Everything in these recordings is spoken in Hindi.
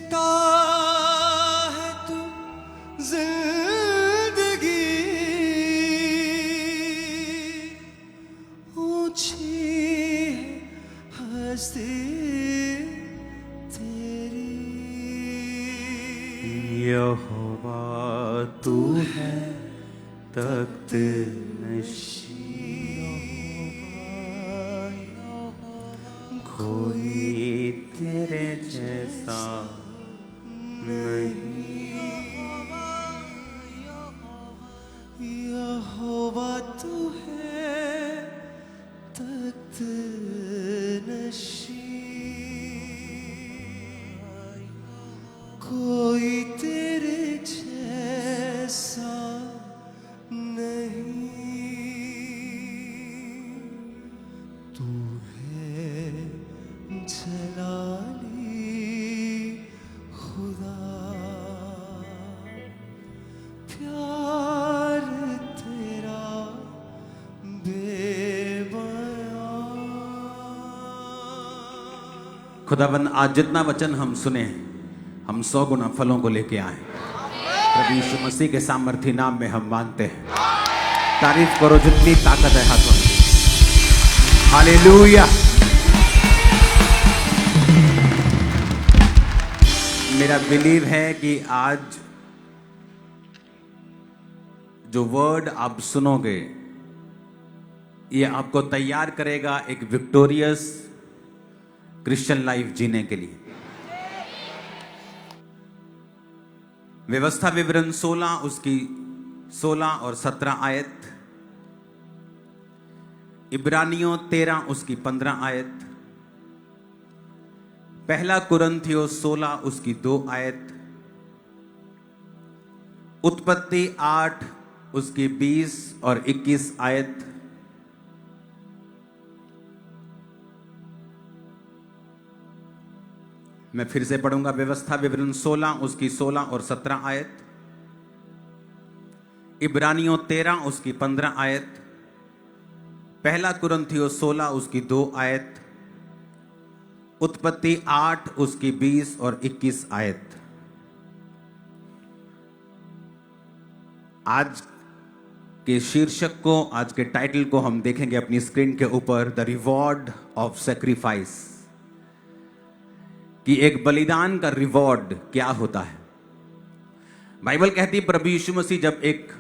सकता है तू जिंदगी ऊंची है हस्ती तेरी। यहोवा तू है तख्त नशी, कोई तेरे जैसा नहीं। यहोवा तू है तख्त नशी, कोई तेरे जैसा नहीं। तू है जलाली खुदा, प्यार तेरा बेबयां। खुदाबंद आज जितना वचन हम सुने हम 100 गुना फलों को लेके आए। प्रभु यीशु मसीह के सामर्थी नाम में हम मांगते हैं। तारीफ करो जितनी ताकत है हाथों में। हालेलुया। मेरा बिलीव है कि आज जो वर्ड आप सुनोगे ये आपको तैयार करेगा एक विक्टोरियस क्रिश्चियन लाइफ जीने के लिए। व्यवस्था विवरण 16 उसकी 16 और 17 आयत, इब्रानियों 13 उसकी 15 आयत, पहला कुरिन्थियों 16 उसकी 2 आयत, उत्पत्ति 8 उसकी 20 और 21 आयत, मैं फिर से पढ़ूंगा। व्यवस्था विवरण 16 उसकी 16 और 17 आयत, इब्रानियों 13 उसकी 15 आयत, पहला कुरिन्थियों 16 उसकी 2 आयत, उत्पत्ति 8 उसकी 20 और 21 आयत। आज के शीर्षक को, आज के टाइटल को हम देखेंगे अपनी स्क्रीन के ऊपर, द रिवॉर्ड ऑफ सैक्रिफाइस, कि एक बलिदान का रिवॉर्ड क्या होता है। बाइबल कहती है प्रभु यीशु मसीह जब एक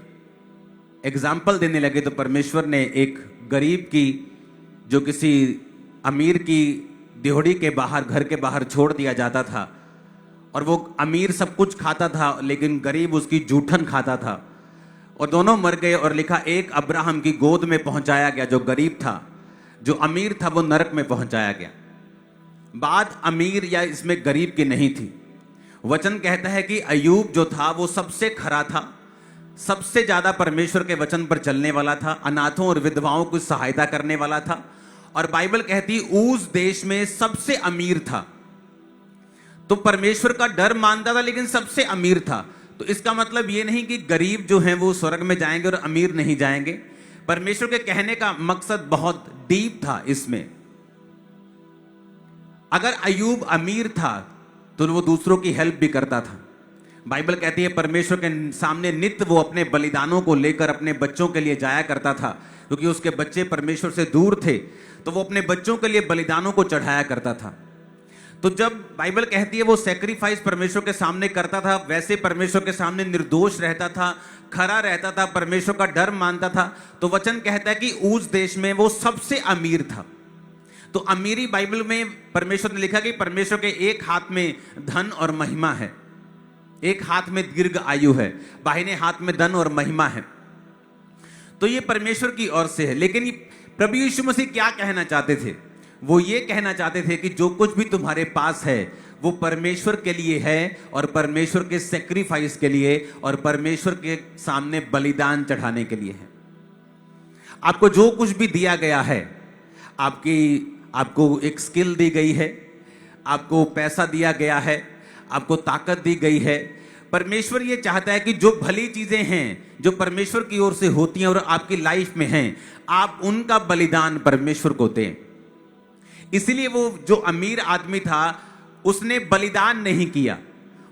एग्जाम्पल देने लगे तो परमेश्वर ने एक गरीब की, जो किसी अमीर की दिहोड़ी के बाहर, घर के बाहर छोड़ दिया जाता था, और वो अमीर सब कुछ खाता था लेकिन गरीब उसकी जूठन खाता था, और दोनों मर गए। और लिखा एक अब्राहम की गोद में पहुंचाया गया, जो गरीब था, जो अमीर था वो नरक में पहुंचाया गया। बात अमीर या इसमें गरीब की नहीं थी। वचन कहता है कि अय्यूब जो था वो सबसे खरा था, सबसे ज्यादा परमेश्वर के वचन पर चलने वाला था, अनाथों और विधवाओं की सहायता करने वाला था, और बाइबल कहती उस देश में सबसे अमीर था। तो परमेश्वर का डर मानता था लेकिन सबसे अमीर था। तो इसका मतलब ये नहीं कि गरीब जो हैं वो स्वर्ग में जाएंगे और अमीर नहीं जाएंगे। परमेश्वर के कहने का मकसद बहुत डीप था इसमें। अगर अय्यूब अमीर था तो वो दूसरों की हेल्प भी करता था। बाइबल कहती है परमेश्वर के सामने नित्य वो अपने बलिदानों को लेकर अपने बच्चों के लिए जाया करता था, क्योंकि उसके बच्चे परमेश्वर से दूर थे, तो वो अपने बच्चों के लिए बलिदानों को चढ़ाया करता था। तो जब बाइबल कहती है वो सैक्रिफाइस परमेश्वर के सामने करता था, वैसे परमेश्वर के सामने निर्दोष रहता था, खरा रहता था, परमेश्वर का डर मानता था, तो वचन कहता है कि उस देश में वो सबसे अमीर था। तो अमीरी बाइबल में परमेश्वर ने लिखा कि परमेश्वर के एक हाथ में धन और महिमा है, एक हाथ में दीर्घ आयु है, बाहिने हाथ में धन और महिमा है। तो ये परमेश्वर की ओर से है। लेकिन प्रभु यीशु मसीह क्या कहना चाहते थे? वो ये कहना चाहते थे कि जो कुछ भी तुम्हारे पास है वो परमेश्वर के लिए है, और परमेश्वर के सैक्रिफाइस के लिए, और परमेश्वर के सामने बलिदान चढ़ाने के लिए है। आपको जो कुछ भी दिया गया है, आपको एक स्किल दी गई है, आपको पैसा दिया गया है, आपको ताकत दी गई है, परमेश्वर ये चाहता है कि जो भली चीजें हैं जो परमेश्वर की ओर से होती हैं और आपकी लाइफ में हैं, आप उनका बलिदान परमेश्वर को दें। इसीलिए वो जो अमीर आदमी था उसने बलिदान नहीं किया,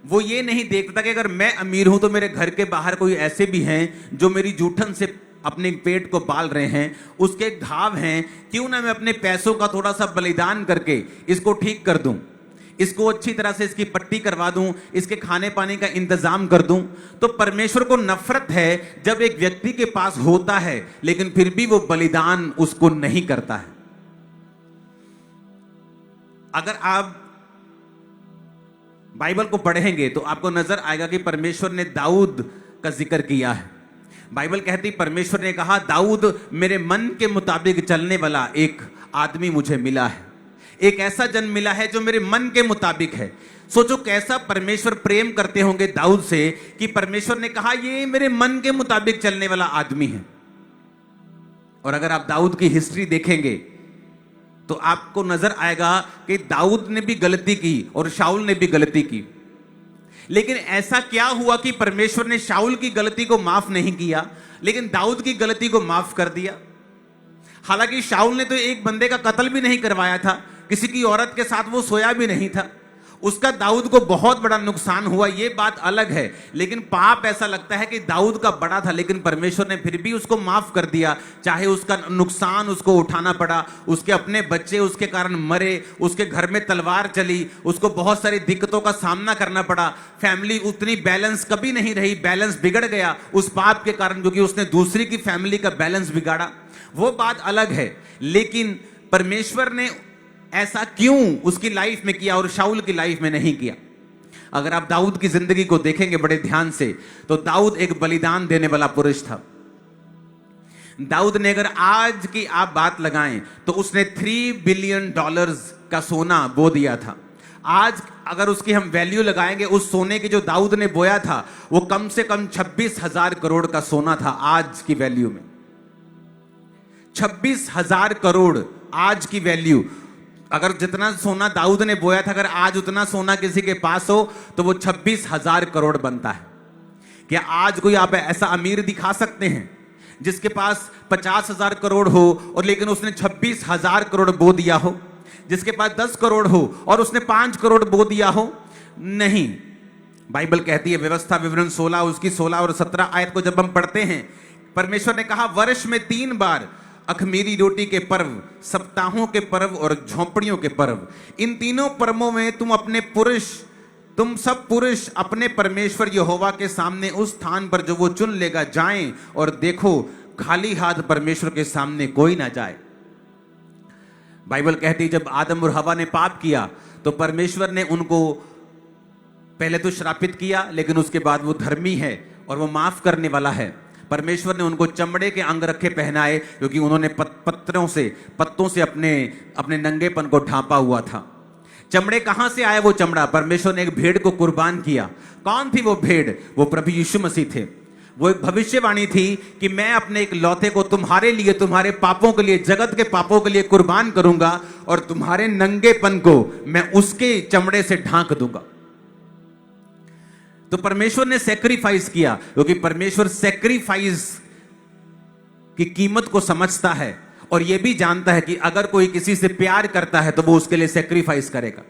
वो ये नहीं देखता कि अगर मैं अमीर हूं तो मेरे घर के बाहर कोई ऐसे भी हैं जो मेरी जूठन से अपने पेट को पाल रहे हैं, उसके घाव हैं, क्यों ना मैं अपने पैसों का थोड़ा सा बलिदान करके इसको ठीक कर दूं, इसको अच्छी तरह से इसकी पट्टी करवा दूं, इसके खाने पाने का इंतजाम कर दूं। तो परमेश्वर को नफरत है जब एक व्यक्ति के पास होता है लेकिन फिर भी वो बलिदान उसको नहीं करता है। अगर आप बाइबल को पढ़ेंगे तो आपको नजर आएगा कि परमेश्वर ने दाऊद का जिक्र किया है। बाइबल कहती परमेश्वर ने कहा, दाऊद मेरे मन के मुताबिक चलने वाला एक आदमी मुझे मिला है, एक ऐसा जन मिला है जो मेरे मन के मुताबिक है। सोचो कैसा परमेश्वर प्रेम करते होंगे दाऊद से कि परमेश्वर ने कहा ये मेरे मन के मुताबिक चलने वाला आदमी है। और अगर आप दाऊद की हिस्ट्री देखेंगे तो आपको नजर आएगा कि दाऊद ने भी गलती की और शाऊल ने भी गलती की, लेकिन ऐसा क्या हुआ कि परमेश्वर ने शाऊल की गलती को माफ नहीं किया लेकिन दाऊद की गलती को माफ कर दिया। हालांकि शाऊल ने तो एक बंदे का कत्ल भी नहीं करवाया था, किसी की औरत के साथ वो सोया भी नहीं था, उसका दाऊद को बहुत बड़ा नुकसान हुआ, ये बात अलग है। लेकिन पाप ऐसा लगता है कि दाऊद का बड़ा था लेकिन परमेश्वर ने फिर भी उसको माफ कर दिया, चाहे उसका नुकसान उसको उठाना पड़ा, उसके अपने बच्चे उसके कारण मरे, उसके घर में तलवार चली, उसको बहुत सारी दिक्कतों का सामना करना पड़ा, फैमिली उतनी बैलेंस कभी नहीं रही, बैलेंस बिगड़ गया उस पाप के कारण क्योंकि उसने दूसरी की फैमिली का बैलेंस बिगाड़ा, वो बात अलग है। लेकिन परमेश्वर ने ऐसा क्यों उसकी लाइफ में किया और शाऊल की लाइफ में नहीं किया? अगर आप दाऊद की जिंदगी को देखेंगे बड़े ध्यान से तो दाऊद एक बलिदान देने वाला पुरुष था। दाऊद ने अगर आज की आप बात लगाएं तो उसने $3 बिलियन का सोना बो दिया था। आज अगर उसकी हम वैल्यू लगाएंगे, उस सोने की जो दाऊद ने बोया था वो कम से कम 26,000 करोड़ का सोना था। आज की वैल्यू में 26,000 करोड़ आज की वैल्यू। अगर जितना सोना दाऊद ने बोया था अगर आज उतना सोना किसी के पास हो तो वो 26,000 करोड़ बनता है। क्या आज कोई आप ऐसा अमीर दिखा सकते हैं जिसके पास 50,000 करोड़ हो और लेकिन उसने 26,000 करोड़ बो दिया हो? जिसके पास 10 करोड़ हो और उसने 5 करोड़ बो दिया हो? नहीं। बाइबल कहती है व्यवस्था विवरण 16 उसकी 16 और 17 आयत को जब हम पढ़ते हैं, परमेश्वर ने कहा वर्ष में 3 बार अखमीरी रोटी के पर्व, सप्ताहों के पर्व और झोंपड़ियों के पर्व, इन तीनों पर्वों में तुम सब पुरुष अपने परमेश्वर यहोवा के सामने उस स्थान पर जो वो चुन लेगा जाएं, और देखो खाली हाथ परमेश्वर के सामने कोई ना जाए। बाइबल कहती जब आदम और हवा ने पाप किया तो परमेश्वर ने उनको पहले तो श्रापित किया लेकिन उसके बाद वो धर्मी है और वो माफ करने वाला है। परमेश्वर ने उनको चमड़े के अंग रखे पहनाए क्योंकि उन्होंने पत्तों से अपने नंगेपन को ढांपा हुआ था। चमड़े कहां से आया? वो चमड़ा परमेश्वर ने एक भेड़ को कुर्बान किया। कौन थी वो भेड़? वो प्रभु यीशु मसीह थे। वो एक भविष्यवाणी थी कि मैं अपने एक लौते को तुम्हारे लिए, तुम्हारे पापों के लिए, जगत के पापों के लिए कुर्बान करूंगा और तुम्हारे नंगेपन को मैं उसके चमड़े से ढांक दूंगा। तो परमेश्वर ने सैक्रिफाइस किया क्योंकि परमेश्वर सैक्रिफाइस की कीमत को समझता है और यह भी जानता है कि अगर कोई किसी से प्यार करता है तो वो उसके लिए सैक्रिफाइस करेगा।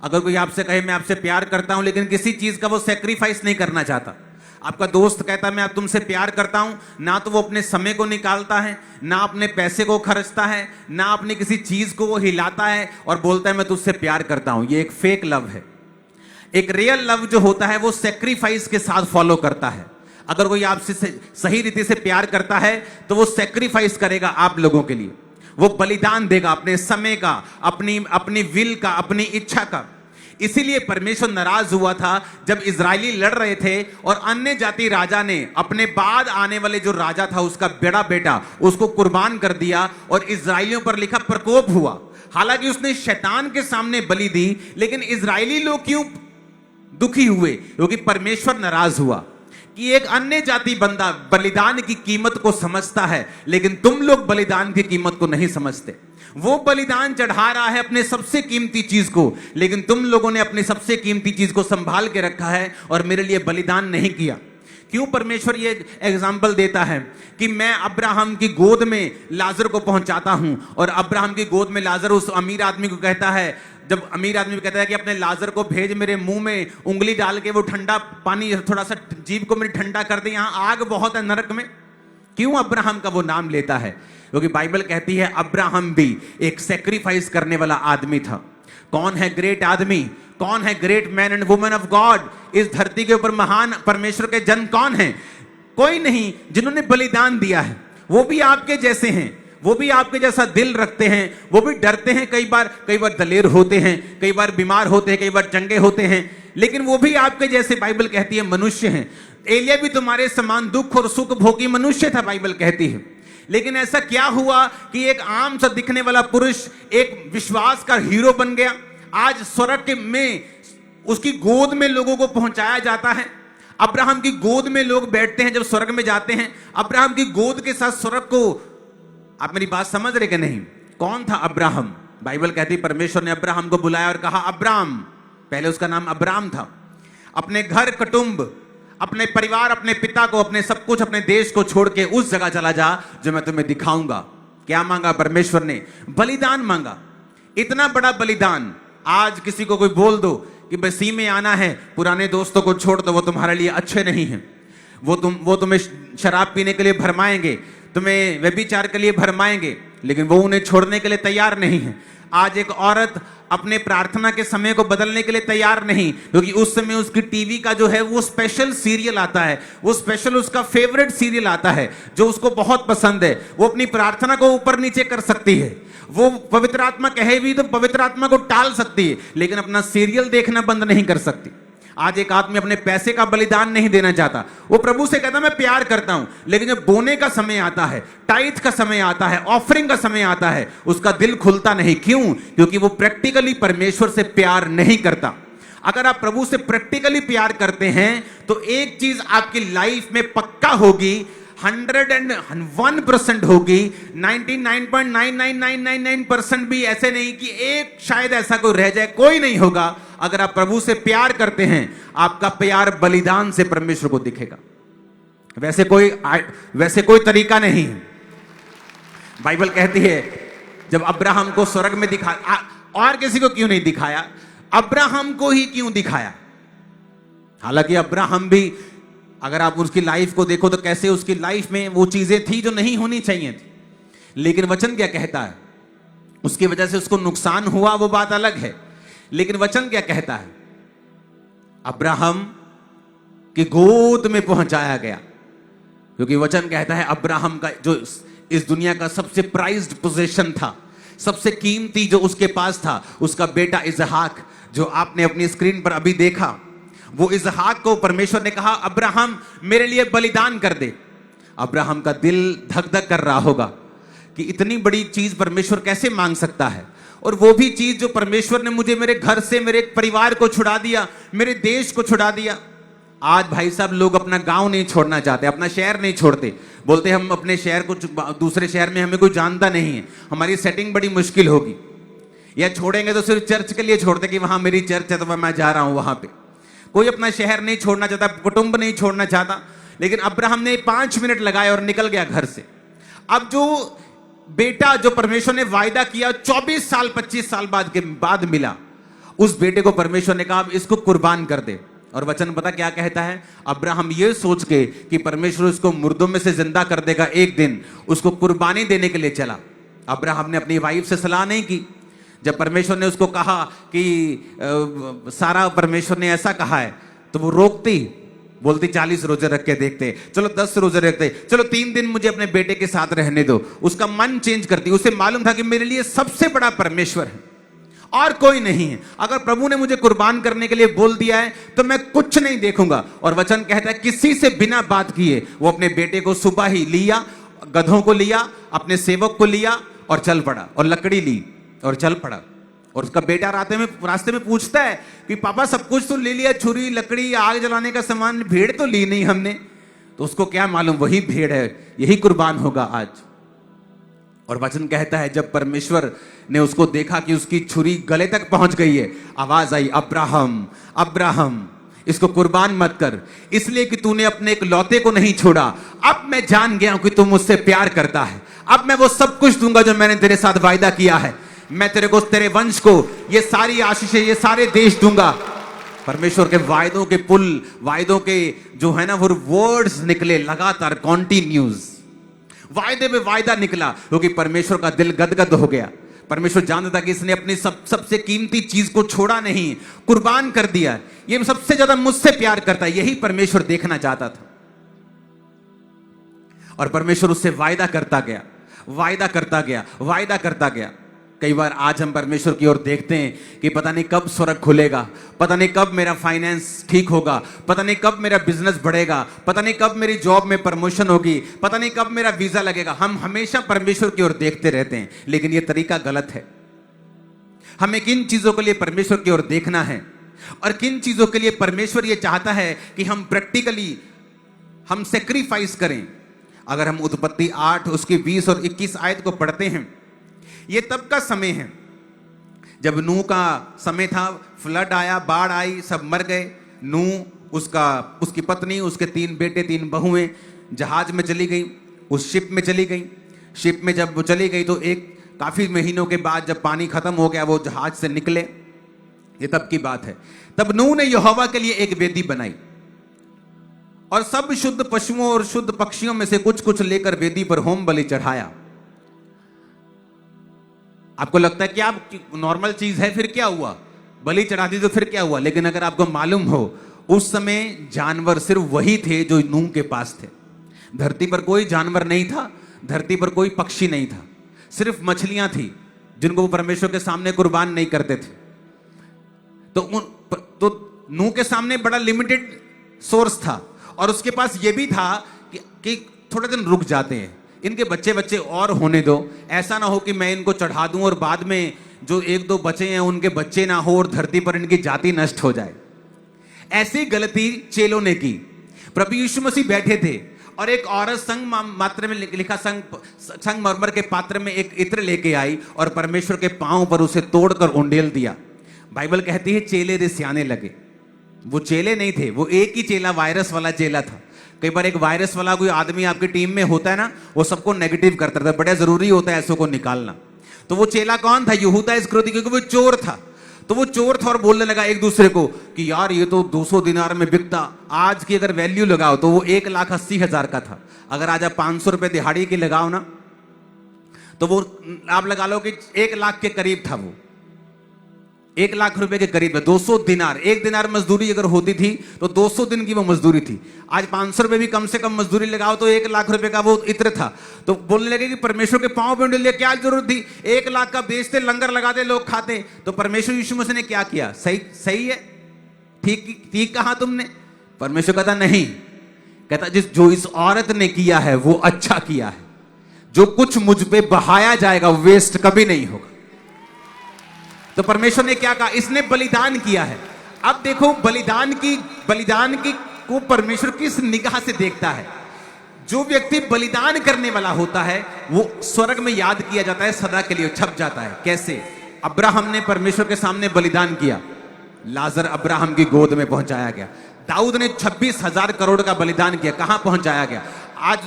अगर कोई आपसे कहे मैं आपसे प्यार करता हूं लेकिन किसी चीज का वो सैक्रिफाइस नहीं करना चाहता, आपका दोस्त कहता है मैं आप तुमसे प्यार करता हूं, ना तो वो अपने समय को निकालता है, ना अपने पैसे को खर्चता है, ना अपनी किसी चीज को वो हिलाता है और बोलता है मैं तुझसे प्यार करता हूं। ये एक फेक लव है। एक रियल लव जो होता है वो सैक्रिफाइस के साथ फॉलो करता है। अगर कोई आपसे सही रीति से प्यार करता है तो वो सैक्रिफाइस करेगा आप लोगों के लिए, वो बलिदान देगा अपने समय का, अपनी विल का, अपनी इच्छा का। इसीलिए परमेश्वर नाराज हुआ था जब इजरायली लड़ रहे थे और अन्य जाति राजा ने अपने बाद आने वाले जो राजा था उसका बड़ा बेटा उसको कुर्बान कर दिया और इजरायलियों पर लिखा प्रकोप हुआ। हालांकि उसने शैतान के सामने बलि दी लेकिन इजरायली लोग क्यों दुखी हुए? क्योंकि परमेश्वर नाराज हुआ कि एक अन्य जाति बंदा बलिदान की कीमत को समझता है लेकिन तुम लोग बलिदान की कीमत को नहीं समझते। वो बलिदान चढ़ा रहा है अपने सबसे कीमती चीज को, लेकिन तुम लोगों ने अपनी सबसे कीमती चीज को संभाल के रखा है और मेरे लिए बलिदान नहीं किया। क्यों परमेश्वर ये एग्जाम्पल देता है कि मैं अब्राहम की गोद में लाजर को पहुंचाता हूं और अब्राहम की गोद में लाजर उस अमीर आदमी को कहता है जब अमीर आदमी कहता है कि अपने लाजर को भेज, मेरे मुंह में उंगली डाल के वो ठंडा पानी थोड़ा सा जीभ को मेरी ठंडा कर दे, यहां आग बहुत है नरक में। क्यों अब्राहम का वो नाम लेता है? क्योंकि बाइबल कहती है अब्राहम भी एक सेक्रीफाइस करने वाला आदमी था। कौन है ग्रेट आदमी, कौन है great man and women of God? इस धरती के ऊपर महान परमेश्वर के जन कौन है? कोई नहीं, जिन्होंने बलिदान दिया है। वो भी आपके जैसे हैं, वो भी आपके जैसा दिल रखते हैं, वो भी डरते हैं, कई बार दलेर होते हैं, कई बार बीमार होते हैं, कई बार चंगे होते हैं, लेकिन वो भी आपके जैसे बाइबल कहती है मनुष्य हैं। एलिया भी तुम्हारे समान दुख और सुख भोगी मनुष्य था, बाइबल कहती है। लेकिन ऐसा क्या हुआ कि एक आम सा दिखने वाला पुरुष एक विश्वास का हीरो बन गया? आज स्वर्ग में उसकी गोद में लोगों को पहुंचाया जाता है। अब्राहम की गोद में लोग बैठते हैं जब स्वर्ग में जाते हैं। अब्राहम की गोद के साथ स्वर्ग को, आप मेरी बात समझ रहे कि नहीं? कौन था अब्राहम? बाइबल कहती है परमेश्वर ने अब्राहम को बुलाया और कहा अब्राम, पहले उसका नाम अब्राम था, अपने घर कुटुंब, अपने परिवार, अपने पिता को, अपने सब कुछ, अपने देश को छोड़ के उस जगह चला जा जो मैं तुम्हें दिखाऊंगा। क्या मांगा परमेश्वर ने? बलिदान मांगा। इतना बड़ा बलिदान। आज किसी को कोई बोल दो कि बसी में आना है, पुराने दोस्तों को छोड़ दो, वो तुम्हारे लिए अच्छे नहीं हैं, वो तुम्हें शराब पीने के लिए भरमाएंगे, तुम्हें व्यभिचार के लिए भरमाएंगे, लेकिन वो उन्हें छोड़ने के लिए तैयार नहीं है। आज एक औरत अपने प्रार्थना के समय को बदलने के लिए तैयार नहीं, क्योंकि उस समय उसकी टीवी का जो है वो स्पेशल सीरियल आता है, वो स्पेशल उसका फेवरेट सीरियल आता है जो उसको बहुत पसंद है। वो अपनी प्रार्थना को ऊपर नीचे कर सकती है, वो पवित्र आत्मा कहे भी तो पवित्र आत्मा को टाल सकती है, लेकिन अपना सीरियल देखना बंद नहीं कर सकती। आज एक आदमी अपने पैसे का बलिदान नहीं देना चाहता। वो प्रभु से कहता मैं प्यार करता हूं, लेकिन जब बोने का समय आता है, टाइथ का समय आता है, ऑफरिंग का समय आता है, उसका दिल खुलता नहीं। क्यों? क्योंकि वो प्रैक्टिकली परमेश्वर से प्यार नहीं करता। अगर आप प्रभु से प्रैक्टिकली प्यार करते हैं तो एक चीज आपकी लाइफ में पक्का होगी, 101% होगी, 99.99999% भी ऐसे नहीं कि एक शायद ऐसा कोई रह जाए, कोई नहीं होगा। अगर आप प्रभु से प्यार करते हैं, आपका प्यार बलिदान से परमेश्वर को दिखेगा। वैसे कोई तरीका नहीं है। बाइबल कहती है जब अब्राहम को स्वर्ग में दिखा, और किसी को क्यों नहीं दिखाया? अब्राहम को ही क्यों दिखाया? हालांकि अब्राहम भी, अगर आप उसकी लाइफ को देखो तो कैसे उसकी लाइफ में वो चीजें थी जो नहीं होनी चाहिए थी, लेकिन वचन क्या कहता है? उसकी वजह से उसको नुकसान हुआ, वो बात अलग है, लेकिन वचन क्या कहता है? अब्राहम की गोद में पहुंचाया गया, क्योंकि वचन कहता है अब्राहम का जो इस दुनिया का सबसे प्राइज्ड पोजीशन था, सबसे कीमती जो उसके पास था, उसका बेटा इसहाक, जो आपने अपनी स्क्रीन पर अभी देखा, वो इसहाक को परमेश्वर ने कहा अब्राहम मेरे लिए बलिदान कर दे। अब्राहम का दिल धक धक कर रहा होगा कि इतनी बड़ी चीज परमेश्वर कैसे मांग सकता है, और वो भी चीज जो परमेश्वर ने मुझे मेरे घर से, मेरे परिवार को छुड़ा दिया, मेरे देश को छुड़ा दिया। आज भाई साहब लोग अपना गांव नहीं छोड़ना चाहते, अपना शहर नहीं छोड़ते, बोलते हम अपने शहर को, दूसरे शहर में हमें कोई जानता नहीं है, हमारी सेटिंग बड़ी मुश्किल होगी, या छोड़ेंगे तो सिर्फ चर्च के लिए छोड़ते कि वहां मेरी चर्च है तो मैं जा रहा हूं वहां पे। कोई अपना शहर नहीं छोड़ना चाहता, कुटुंब नहीं छोड़ना चाहता, लेकिन अब्राहम ने 5 मिनट लगाए और निकल गया घर से। अब जो बेटा जो परमेश्वर ने वायदा किया 24 साल 25 साल बाद मिला, उस बेटे को परमेश्वर ने कहा इसको कुर्बान कर दे। और वचन पता क्या कहता है? अब्राहम ये सोच के कि परमेश्वर उसको मुर्दों में से जिंदा कर देगा एक दिन, उसको कुर्बानी देने के लिए चला। अब्राहम ने अपनी वाइफ से सलाह नहीं की। जब परमेश्वर ने उसको कहा कि सारा परमेश्वर ने ऐसा कहा है, तो वो रोकती, बोलती 40 रोजे रख के देखते, चलो 10 रोजे रखते, चलो 3 दिन मुझे अपने बेटे के साथ रहने दो। उसका मन चेंज करती। उसे मालूम था कि मेरे लिए सबसे बड़ा परमेश्वर है और कोई नहीं है। अगर प्रभु ने मुझे कुर्बान करने के लिए बोल दिया है तो मैं कुछ नहीं देखूंगा। और वचन कहता है किसी से बिना बात किए वो अपने बेटे को सुबह ही लिया, गधों को लिया, अपने सेवक को लिया और चल पड़ा, और लकड़ी ली और चल पड़ा। और उसका बेटा रास्ते में पूछता है कि पापा सब कुछ तो ले लिया, छुरी, लकड़ी, आग जलाने का सामान, भेड़ तो ली नहीं हमने। तो उसको क्या मालूम वही भेड़ है, यही कुर्बान होगा आज। और वचन कहता है जब परमेश्वर ने उसको देखा कि उसकी छुरी गले तक पहुंच गई है, आवाज आई अब्राहम अब्राहम इसको कुर्बान मत कर, इसलिए कि तूने अपने एक लौते को नहीं छोड़ा। अब मैं जान गया हूं कि तू मुझसे प्यार करता है, अब मैं वो सब कुछ दूंगा जो मैंने तेरे साथ वायदा किया है। मैं तेरे को, तेरे वंश को ये सारी आशीषें, ये सारे देश दूंगा। परमेश्वर के वायदों के पुल, वायदों के जो है ना वो वर्ड्स निकले लगातार, कॉन्टिन्यूज, वायदे पे वायदा निकला, क्योंकि परमेश्वर का दिल गदगद हो गया। परमेश्वर जानता था कि इसने अपनी सबसे कीमती चीज को छोड़ा नहीं, कुर्बान कर दिया। ये सबसे ज्यादा मुझसे प्यार करता है, यही परमेश्वर देखना चाहता था। और परमेश्वर उससे वायदा करता गया, वायदा करता गया, वायदा करता गया। कई बार आज हम परमेश्वर की ओर देखते हैं कि पता नहीं कब स्वर्ग खुलेगा, पता नहीं कब मेरा फाइनेंस ठीक होगा, पता नहीं कब मेरा बिजनेस बढ़ेगा, पता नहीं कब मेरी जॉब में प्रमोशन होगी, पता नहीं कब मेरा वीजा लगेगा। हम हमेशा परमेश्वर की ओर देखते रहते हैं, लेकिन यह तरीका गलत है। हमें किन चीजों के लिए परमेश्वर की ओर देखना है और किन चीजों के लिए परमेश्वर यह चाहता है कि हम प्रैक्टिकली हम सेक्रीफाइस करें। अगर हम उत्पत्ति 8 उसकी 20 और 21 आयत को पढ़ते हैं, ये तब का समय है जब नूह का समय था। फ्लड आया, बाढ़ आई, सब मर गए। नूह, उसकी पत्नी, उसके 3 बेटे 3 बहुएं जहाज में चली गई, उस शिप में चली गई। शिप में जब वो चली गई तो काफी महीनों के बाद जब पानी खत्म हो गया, वो जहाज से निकले। ये तब की बात है। तब नूह ने यहोवा के लिए एक वेदी बनाई और सब शुद्ध पशुओं और शुद्ध पक्षियों में से कुछ कुछ लेकर वेदी पर होम बलि चढ़ाया। आपको लगता है कि आप नॉर्मल चीज है, फिर क्या हुआ? बलि चढ़ा दी तो फिर क्या हुआ? लेकिन अगर आपको मालूम हो, उस समय जानवर सिर्फ वही थे जो नूह के पास थे। धरती पर कोई जानवर नहीं था, धरती पर कोई पक्षी नहीं था, सिर्फ मछलियां थी जिनको वो परमेश्वर के सामने कुर्बान नहीं करते थे। तो नूह के सामने बड़ा लिमिटेड सोर्स था और उसके पास ये भी था कि थोड़े दिन रुक जाते हैं, इनके बच्चे बच्चे और होने दो। ऐसा ना हो कि मैं इनको चढ़ा दूं और बाद में जो 1-2 बचे हैं उनके बच्चे ना हो और धरती पर इनकी जाति नष्ट हो जाए। ऐसी गलती चेलों ने की। प्रभु यीशु मसीह बैठे थे और एक औरत संगमात्र में लिखा संगमरमर के पात्र में एक इत्र लेके आई और परमेश्वर के पांव पर उसे तोड़कर उंडेल दिया। बाइबल कहती है चेले रिसियाने लगे। वो चेले नहीं थे, वो एक ही चेला, वायरस वाला चेला था। कई बार एक वायरस वाला कोई आदमी आपकी टीम में होता है ना, वो सबको नेगेटिव करता था। बड़ा जरूरी होता है ऐसों को निकालना। तो वो चेला कौन था? यहूदा इस्करियोती, क्योंकि वो चोर था। तो वो चोर था और बोलने लगा एक दूसरे को कि यार ये तो 200 दिनार में बिकता, आज की अगर वैल्यू लगाओ तो वो 1,80,000 का था। अगर आज आप 500 रुपए दिहाड़ी की लगाओ ना, तो वो आप लगा लो कि 1 लाख के करीब था। वो 1 लाख रुपए के करीब है। 200 दिनार, 1 दिनार मजदूरी अगर होती थी तो 200 दिन की वो मजदूरी थी। आज 500 रुपए भी कम से कम मजदूरी लगाओ तो 1 लाख रुपए का वो इत्र था। तो बोलने लगे कि परमेश्वर के पांव पे उंडेल दिया, क्या जरूरत थी? 1 लाख का बेचते, लंगर लगाते, लोग खाते। तो परमेश्वर यीशु मसीह ने क्या किया? सही है, ठीक कहा तुमने। परमेश्वर कहता नहीं, कहता जो इस औरत ने किया है वो अच्छा किया है। जो कुछ मुझ पे बहाया जाएगा वेस्ट कभी नहीं होगा। तो परमेश्वर ने क्या कहा? इसने बलिदान किया है। अब देखो बलिदान की को परमेश्वर किस निगाह से देखता है। जो व्यक्ति बलिदान करने वाला होता है वो स्वर्ग में याद किया जाता है, सदा के लिए छप जाता है। कैसे? अब्राहम ने परमेश्वर के सामने बलिदान किया, लाजर अब्राहम की गोद में पहुंचाया गया। दाऊद ने 26,000 करोड़ का बलिदान किया, कहां पहुंचाया गया? आज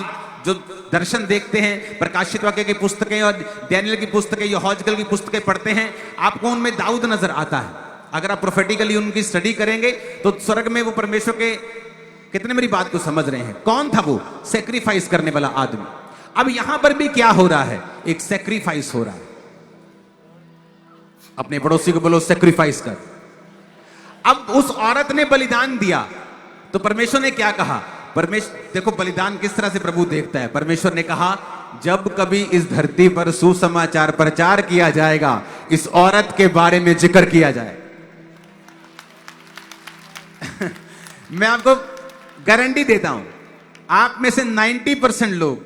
जो दर्शन देखते हैं, प्रकाशित वाक्य की पुस्तकें और डैनियल की पुस्तकें, यहोजकल की पुस्तकें पढ़ते हैं, आपको उनमें दाऊद नजर आता है। अगर आप प्रोफेटिकली उनकी स्टडी करेंगे तो स्वर्ग में वो परमेश्वर के, कितने मेरी बात को समझ रहे हैं? कौन था वो? सेक्रीफाइस करने वाला आदमी। अब यहां पर भी क्या हो रहा है? एक सेक्रीफाइस हो रहा है। अपने पड़ोसी को बोलो सेक्रीफाइस कर। अब उस औरत ने बलिदान दिया तो परमेश्वर ने क्या कहा? देखो बलिदान किस तरह से प्रभु देखता है। परमेश्वर ने कहा जब कभी इस धरती पर सुसमाचार प्रचार किया जाएगा, इस औरत के बारे में जिक्र किया जाए। मैं आपको गारंटी देता हूं, आप में से 90% लोग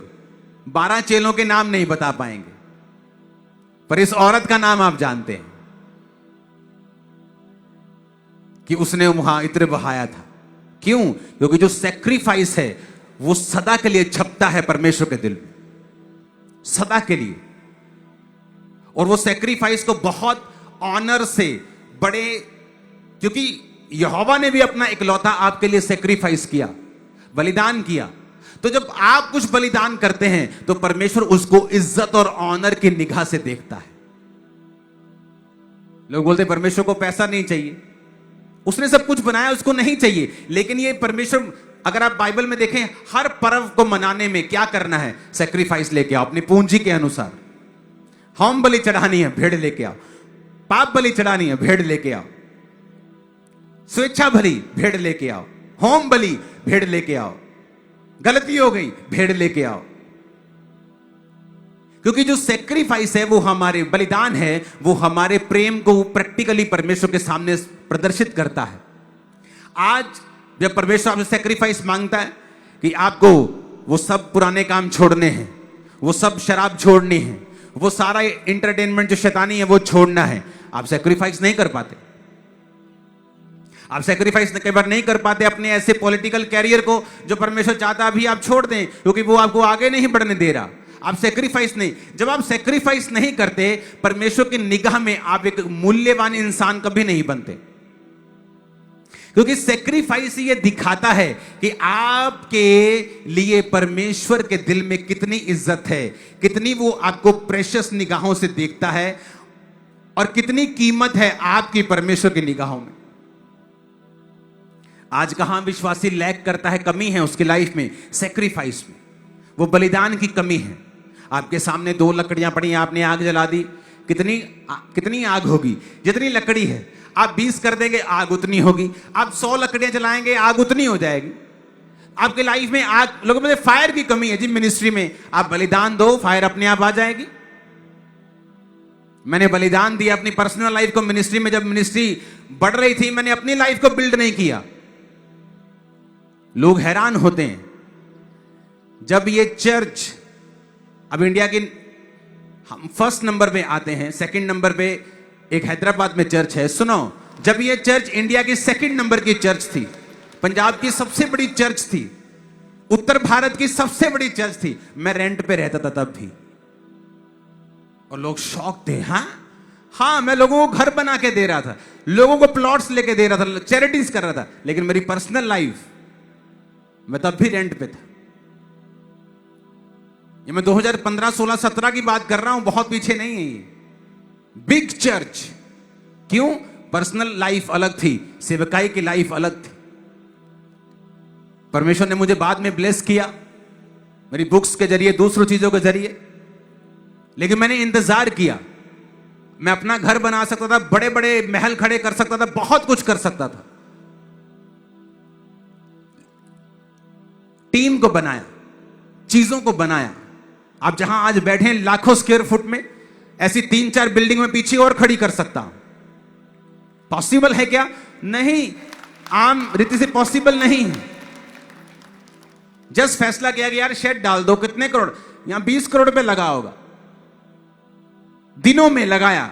12 चेलों के नाम नहीं बता पाएंगे, पर इस औरत का नाम आप जानते हैं कि उसने वहां इत्र बहाया था। क्यों? क्योंकि जो सेक्रीफाइस है वो सदा के लिए छपता है परमेश्वर के दिल में, सदा के लिए। और वो सेक्रीफाइस को बहुत ऑनर से, बड़े, क्योंकि यहोवा ने भी अपना इकलौता आपके लिए सेक्रीफाइस किया, बलिदान किया। तो जब आप कुछ बलिदान करते हैं तो परमेश्वर उसको इज्जत और ऑनर की निगाह से देखता है। लोग बोलते परमेश्वर को पैसा नहीं चाहिए, उसने सब कुछ बनाया, उसको नहीं चाहिए। लेकिन ये परमेश्वर, अगर आप बाइबल में देखें, हर पर्व को मनाने में क्या करना है? सैक्रिफाइस लेके आओ अपनी पूंजी के अनुसार। होम बलि चढ़ानी है, भेड़ लेके आओ। पाप बलि चढ़ानी है, भेड़ लेके आओ। स्वेच्छा बलि, भेड़ लेके आओ। होम बलि, भेड़ लेके आओ। गलती हो गई, भेड़ लेके आओ। क्योंकि जो सेक्रीफाइस है, वो हमारे बलिदान है, वो हमारे प्रेम को प्रैक्टिकली परमेश्वर के सामने प्रदर्शित करता है। आज जब परमेश्वर आपसे सेक्रीफाइस मांगता है कि आपको वो सब पुराने काम छोड़ने हैं, वो सब शराब छोड़नी है, वो सारा इंटरटेनमेंट जो शैतानी है वो छोड़ना है, आप सेक्रीफाइस नहीं कर पाते। आप सेक्रीफाइस कई बार नहीं कर पाते अपने ऐसे पॉलिटिकल कैरियर को जो परमेश्वर चाहता अभी आप छोड़ दें, क्योंकि वो आपको आगे नहीं बढ़ने दे रहा। आप सेक्रीफाइस नहीं, जब आप सेक्रीफाइस नहीं करते, परमेश्वर की निगाह में आप एक मूल्यवान इंसान कभी नहीं बनते। क्योंकि सेक्रीफाइस ये दिखाता है कि आपके लिए परमेश्वर के दिल में कितनी इज्जत है, कितनी वो आपको प्रेशियस निगाहों से देखता है, और कितनी कीमत है आपकी परमेश्वर की निगाहों में। आज कहां विश्वासी लैग करता है, कमी है उसकी लाइफ में, सेक्रीफाइस में, वो बलिदान की कमी है। आपके सामने 2 लकड़ियां पड़ी हैं, आपने आग जला दी, कितनी आग होगी? जितनी लकड़ी है आप 20 कर देंगे, आग उतनी होगी। आप 100 लकड़ियां जलाएंगे, आग उतनी हो जाएगी। आपके लाइफ में आग, लोगों में फायर की कमी है जी मिनिस्ट्री में, आप बलिदान दो, फायर अपने आप आ जाएगी। मैंने बलिदान दिया अपनी पर्सनल लाइफ को मिनिस्ट्री में। जब मिनिस्ट्री बढ़ रही थी, मैंने अपनी लाइफ को बिल्ड नहीं किया। लोग हैरान होते हैं जब ये चर्च, अब इंडिया की हम फर्स्ट नंबर पे आते हैं, सेकंड नंबर पे एक हैदराबाद में चर्च है। सुनो, जब ये चर्च इंडिया की सेकंड नंबर की चर्च थी, पंजाब की सबसे बड़ी चर्च थी, उत्तर भारत की सबसे बड़ी चर्च थी, मैं रेंट पे रहता था तब भी, और लोग शॉक थे। हाँ, मैं लोगों को घर बना के दे रहा था, लोगों को प्लॉट्स लेके दे रहा था, चैरिटीज कर रहा था, लेकिन मेरी पर्सनल लाइफ, मैं तब भी रेंट पे था। ये मैं 2015, 16, 17 की बात कर रहा हूं, बहुत पीछे नहीं है ये। बिग चर्च, क्यों? पर्सनल लाइफ अलग थी, सेवकाई की लाइफ अलग थी। परमेश्वर ने मुझे बाद में ब्लेस किया, मेरी बुक्स के जरिए, दूसरों चीजों के जरिए, लेकिन मैंने इंतजार किया। मैं अपना घर बना सकता था, बड़े बड़े महल खड़े कर सकता था, बहुत कुछ कर सकता था। टीम को बनाया, चीजों को बनाया। आप जहां आज बैठे हैं लाखों स्क्वायर फुट में, ऐसी 3-4 बिल्डिंग में पीछे और खड़ी कर सकता हूं। पॉसिबल है क्या? नहीं, आम रीति से पॉसिबल नहीं है। जस्ट फैसला किया कि यार शेड डाल दो, कितने करोड़? यहां 20 करोड़ रुपए लगा होगा, दिनों में लगाया।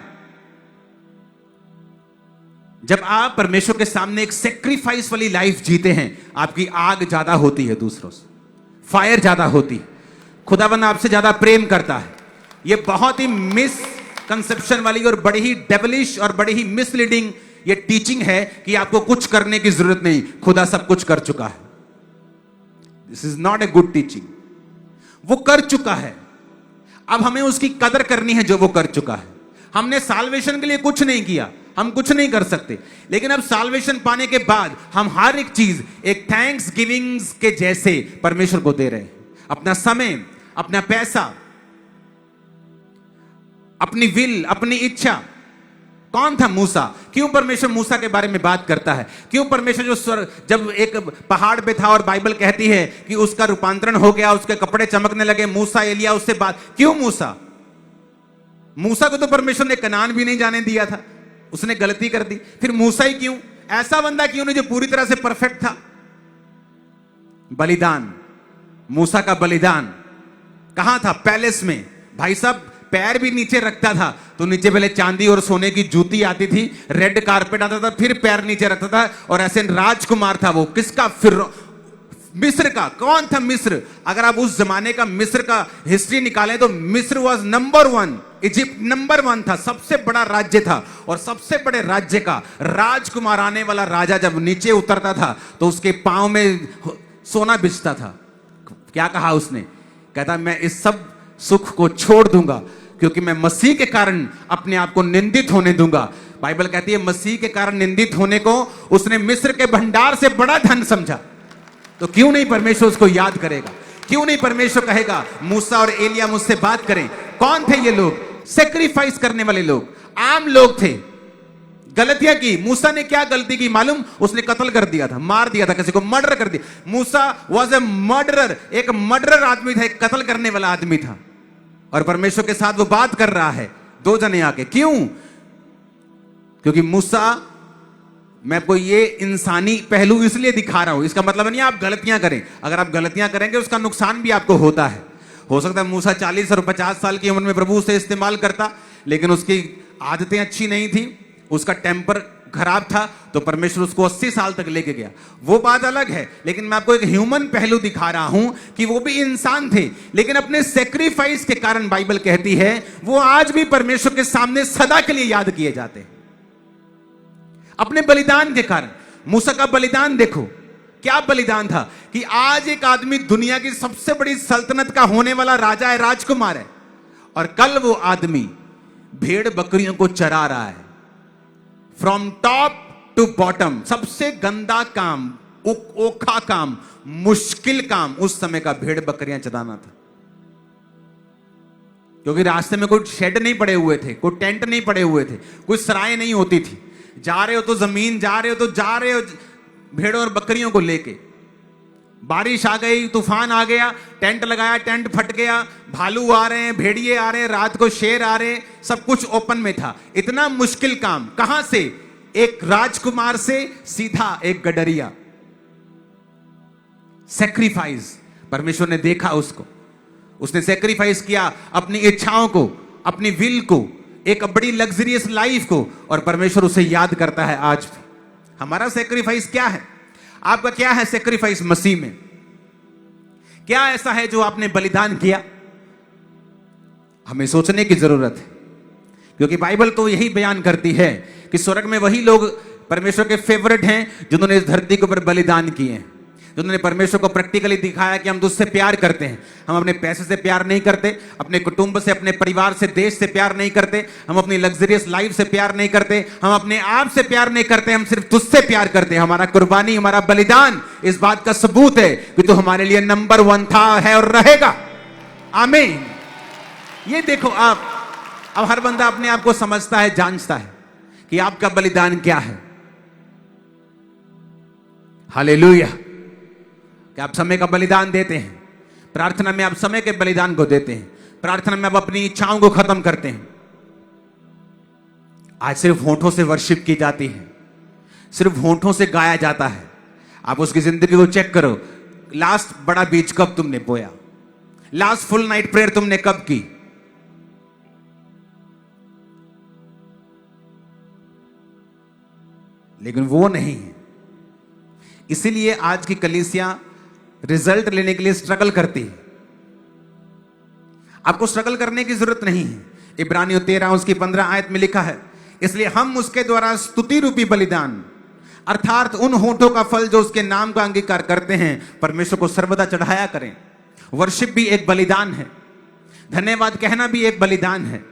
जब आप परमेश्वर के सामने एक सेक्रीफाइस वाली लाइफ जीते हैं, आपकी आग ज्यादा होती है, दूसरों से फायर ज्यादा होती है, खुदावंद आपसे ज्यादा प्रेम करता है। ये बहुत ही मिसकंसेप्शन वाली और बड़ी ही डेविलिश और बड़ी ही मिसलीडिंग ये टीचिंग है कि आपको कुछ करने की जरूरत नहीं, खुदा सब कुछ कर चुका है। This is not a good teaching. वो कर चुका है, अब हमें उसकी कदर करनी है जो वो कर चुका है। हमने साल्वेशन के लिए कुछ नहीं किया, हम कुछ नहीं कर सकते, लेकिन अब साल्वेशन पाने के बाद हम हर एक चीज एक थैंक्स गिविंग के जैसे परमेश्वर को दे रहे हैं। अपना समय, अपना पैसा, अपनी विल, अपनी इच्छा। कौन था मूसा? क्यों परमेश्वर मूसा के बारे में बात करता है? क्यों परमेश्वर जो जब एक पहाड़ पे था और बाइबल कहती है कि उसका रूपांतरण हो गया, उसके कपड़े चमकने लगे, मूसा एलिया उससे बात, क्यों मूसा? मूसा को तो परमेश्वर ने कनान भी नहीं जाने दिया था, उसने गलती कर दी। फिर मूसा ही क्यों? ऐसा बंदा क्यों नहीं जो पूरी तरह से परफेक्ट था? बलिदान, मूसा का बलिदान कहां था? पैलेस में। भाई साहब पैर भी नीचे रखता था तो नीचे पहले चांदी और सोने की जूती आती थी, रेड कारपेट आता था, फिर पैर नीचे रखता था, और ऐसे राजकुमार था वो। किसका? फिर मिस्र का। कौन था मिस्र? अगर आप उस जमाने का मिस्र का हिस्ट्री निकालें तो मिस्र वॉज नंबर 1, इजिप्ट नंबर 1 था, सबसे बड़ा राज्य था। और सबसे बड़े राज्य का राजकुमार आने वाला राजा जब नीचे उतरता था तो उसके पांव में सोना बिछता था। क्या कहा उसने? कहता मैं इस सब सुख को छोड़ दूंगा क्योंकि मैं मसीह के कारण अपने आप को निंदित होने दूंगा। बाइबल कहती है मसीह के कारण निंदित होने को उसने मिस्र के भंडार से बड़ा धन समझा। तो क्यों नहीं परमेश्वर उसको याद करेगा? क्यों नहीं परमेश्वर कहेगा मूसा और एलिया मुझसे बात करें? कौन थे ये लोग? सेक्रीफाइस करने वाले लोग, आम लोग थे। गलतियां की। मूसा ने क्या गलती की मालूम? उसने कत्ल कर दिया था, मार दिया था, किसी को मर्डर कर दिया। मूसा वॉज ए मर्डरर, एक मर्डरर आदमी था, एक कत्ल करने वाला आदमी था। और परमेश्वर के साथ वो बात कर रहा है, दो जने आके। क्यों? क्योंकि मूसा, मैं आपको ये इंसानी पहलू इसलिए दिखा रहा हूं, इसका मतलब नहीं आप गलतियां करें। अगर आप गलतियां करेंगे उसका नुकसान भी आपको होता है। हो सकता है मूसा 40 और 50 साल की उम्र में प्रभु उसे इस्तेमाल करता, लेकिन उसकी आदतें अच्छी नहीं थी, उसका टेम्पर खराब था, तो परमेश्वर उसको 80 साल तक लेके गया। वो बात अलग है। लेकिन मैं आपको एक ह्यूमन पहलू दिखा रहा हूं कि वो भी इंसान थे, लेकिन अपने सेक्रीफाइस के कारण बाइबल कहती है वो आज भी परमेश्वर के सामने सदा के लिए याद किए जाते हैं। अपने बलिदान के कारण। मूसा का बलिदान देखो, क्या बलिदान था कि आज एक आदमी दुनिया की सबसे बड़ी सल्तनत का होने वाला राजा है, राजकुमार है, और कल वो आदमी भेड़ बकरियों को चरा रहा है। फ्रॉम टॉप टू बॉटम, सबसे गंदा काम, ओखा काम, मुश्किल काम उस समय का भेड़ बकरियां चराना था। क्योंकि रास्ते में कोई शेड नहीं पड़े हुए थे, कोई टेंट नहीं पड़े हुए थे, कोई सराय नहीं होती थी। जा रहे हो तो जमीन, जा रहे हो तो जा रहे हो भेड़ों और बकरियों को लेके। बारिश आ गई, तूफान आ गया, टेंट लगाया, टेंट फट गया, भालू आ रहे हैं, भेड़िए आ रहे हैं, रात को शेर आ रहे हैं, सब कुछ ओपन में था। इतना मुश्किल काम कहां से? एक राजकुमार से सीधा एक गडरिया। सेक्रीफाइस। परमेश्वर ने देखा उसको, उसने सेक्रीफाइस किया अपनी इच्छाओं को, अपनी विल को, एक बड़ी लग्जरियस लाइफ को, और परमेश्वर उसे याद करता है आज भी। हमारा सेक्रीफाइस क्या है? आपका क्या है सेक्रीफाइस मसीह में? क्या ऐसा है जो आपने बलिदान किया? हमें सोचने की जरूरत है, क्योंकि बाइबल तो यही बयान करती है कि स्वर्ग में वही लोग परमेश्वर के फेवरेट हैं जिन्होंने इस धरती के ऊपर बलिदान किए हैं, जिन्होंने परमेश्वर को प्रैक्टिकली दिखाया कि हम तुझसे प्यार करते हैं। हम अपने पैसे से प्यार नहीं करते, अपने कुटुंब से, अपने परिवार से, देश से प्यार नहीं करते, हम अपनी लग्जरियस लाइफ से प्यार नहीं करते, हम अपने आप से प्यार नहीं करते, हम सिर्फ तुझसे प्यार करते हैं। हमारा कुर्बानी, हमारा बलिदान इस बात का सबूत है कि तू हमारे लिए नंबर 1 था, है और रहेगा। आमीन। ये देखो आप, अब हर बंदा अपने आप को समझता है, जानता है कि आपका बलिदान क्या है। हालेलुया। कि आप समय का बलिदान देते हैं। प्रार्थना में आप समय के बलिदान को देते हैं। प्रार्थना में आप अपनी इच्छाओं को खत्म करते हैं। आज सिर्फ होठों से वर्शिप की जाती है, सिर्फ होठों से गाया जाता है। आप उसकी जिंदगी को चेक करो। लास्ट बड़ा बीज कब तुमने बोया? लास्ट फुल नाइट प्रेयर तुमने कब की? लेकिन वो नहीं है। इसीलिए आज की कलीसिया रिजल्ट लेने के लिए स्ट्रगल करती है। आपको स्ट्रगल करने की जरूरत नहीं है। इब्रानियों 13 उसकी 15 आयत में लिखा है, इसलिए हम उसके द्वारा स्तुति रूपी बलिदान, अर्थात उन होठों का फल जो उसके नाम का अंगीकार करते हैं, परमेश्वर को सर्वदा चढ़ाया करें। वर्शिप भी एक बलिदान है, धन्यवाद कहना भी एक बलिदान है,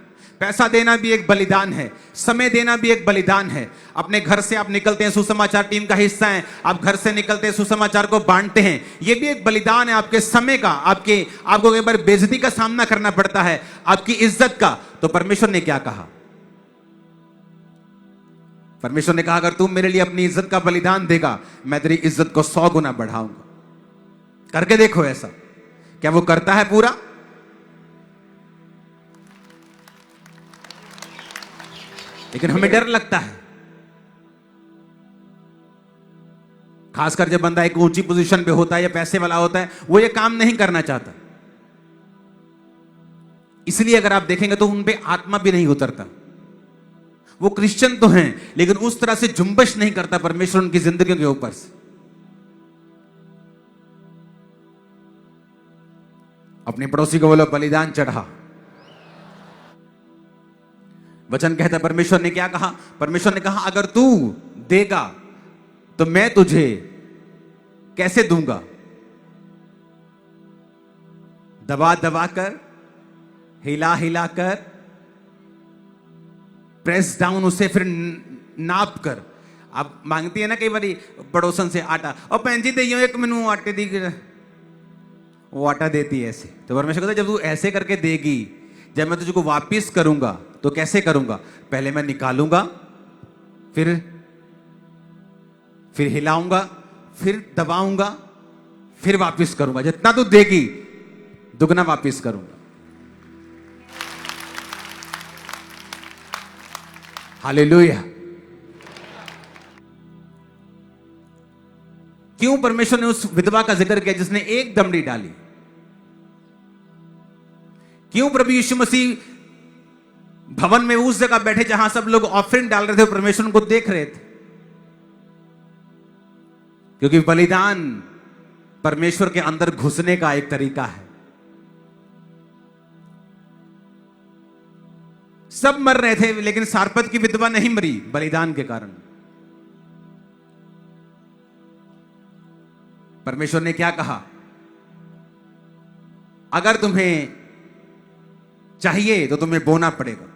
पैसा देना भी एक बलिदान है, समय देना भी एक बलिदान है। अपने घर से आप निकलते हैं, सुसमाचार टीम का हिस्सा हैं, आप घर से निकलते हैं, सुसमाचार को बांटते हैं, ये भी एक बलिदान है आपके समय का। आपको एक बार बेइज्जती का सामना करना पड़ता है, आपकी इज्जत का। तो परमेश्वर ने क्या कहा? परमेश्वर ने कहा अगर तू मेरे लिए अपनी इज्जत का बलिदान देगा, मैं तेरी इज्जत को 100 गुना बढ़ाऊंगा। करके देखो ऐसा। क्या वो करता है पूरा? लेकिन हमें डर लगता है, खासकर जब बंदा एक ऊंची पोजीशन पे होता है या पैसे वाला होता है, वो ये काम नहीं करना चाहता। इसलिए अगर आप देखेंगे तो उन पे आत्मा भी नहीं उतरता। वो क्रिश्चियन तो हैं, लेकिन उस तरह से जुम्बश नहीं करता परमेश्वर उनकी जिंदगी के ऊपर से। अपने पड़ोसी को बोलो बलिदान चढ़ा। वचन कहता है, परमेश्वर ने क्या कहा? परमेश्वर ने कहा अगर तू देगा तो मैं तुझे कैसे दूंगा? दबा दबा कर, हिला हिला कर, प्रेस डाउन, उसे फिर नाप कर। आप मांगती है ना कई बारी पड़ोसन से आटा, और भैन जी दइयो एक मैनू आटे दी, वो आटा देती है ऐसे। तो परमेश्वर कहता है जब तू ऐसे करके देगी, जब मैं तुझको वापिस करूंगा तो कैसे करूंगा? पहले मैं निकालूंगा, फिर हिलाऊंगा, फिर दबाऊंगा, फिर वापिस करूंगा। जितना तू देगी दुगना वापिस करूंगा। हालेलुया। क्यों परमेश्वर ने उस विधवा का जिक्र किया जिसने एक दमड़ी डाली? क्यों प्रभु यीशु मसीह भवन में उस जगह बैठे जहां सब लोग ऑफरिंग डाल रहे थे, परमेश्वर को देख रहे थे? क्योंकि बलिदान परमेश्वर के अंदर घुसने का एक तरीका है। सब मर रहे थे लेकिन सारपत की विधवा नहीं मरी बलिदान के कारण। परमेश्वर ने क्या कहा? अगर तुम्हें चाहिए तो तुम्हें बोना पड़ेगा।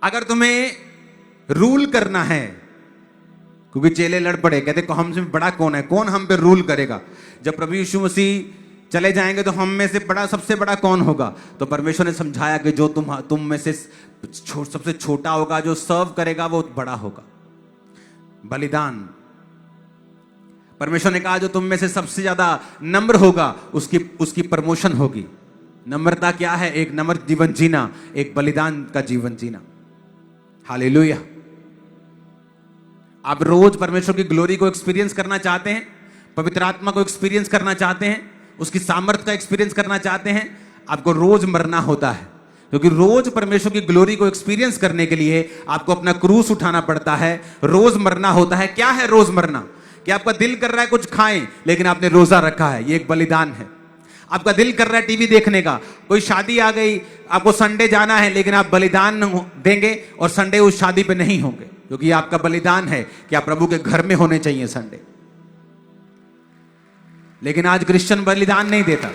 अगर तुम्हें रूल करना है, क्योंकि चेले लड़ पड़े, कहते हमसे बड़ा कौन है, कौन हम पे रूल करेगा? जब प्रभु यीशु मसीह चले जाएंगे तो हम में से बड़ा, सबसे बड़ा कौन होगा? तो परमेश्वर ने समझाया कि जो तुम में से सबसे छोटा होगा, जो सर्व करेगा वो बड़ा होगा। बलिदान। परमेश्वर ने कहा जो तुम में से सबसे ज्यादा नम्र होगा उसकी प्रमोशन होगी। नम्रता क्या है? एक नम्र जीवन जीना, एक बलिदान का जीवन जीना। हालेलुया। आप रोज परमेश्वर की ग्लोरी को एक्सपीरियंस करना चाहते हैं, पवित्र आत्मा को एक्सपीरियंस करना चाहते हैं, उसकी सामर्थ का एक्सपीरियंस करना चाहते हैं, आपको रोज मरना होता है। क्योंकि रोज परमेश्वर की ग्लोरी को एक्सपीरियंस करने के लिए आपको अपना क्रूस उठाना पड़ता है, रोज मरना होता है। क्या है रोज मरना? कि आपका दिल कर रहा है कुछ खाएं लेकिन आपने रोजा रखा है, ये एक बलिदान है। आपका दिल कर रहा है टीवी देखने का, कोई शादी आ गई, आपको संडे जाना है, लेकिन आप बलिदान देंगे और संडे उस शादी पे नहीं होंगे, क्योंकि आपका बलिदान है कि आप प्रभु के घर में होने चाहिए संडे। लेकिन आज क्रिश्चियन बलिदान नहीं देता,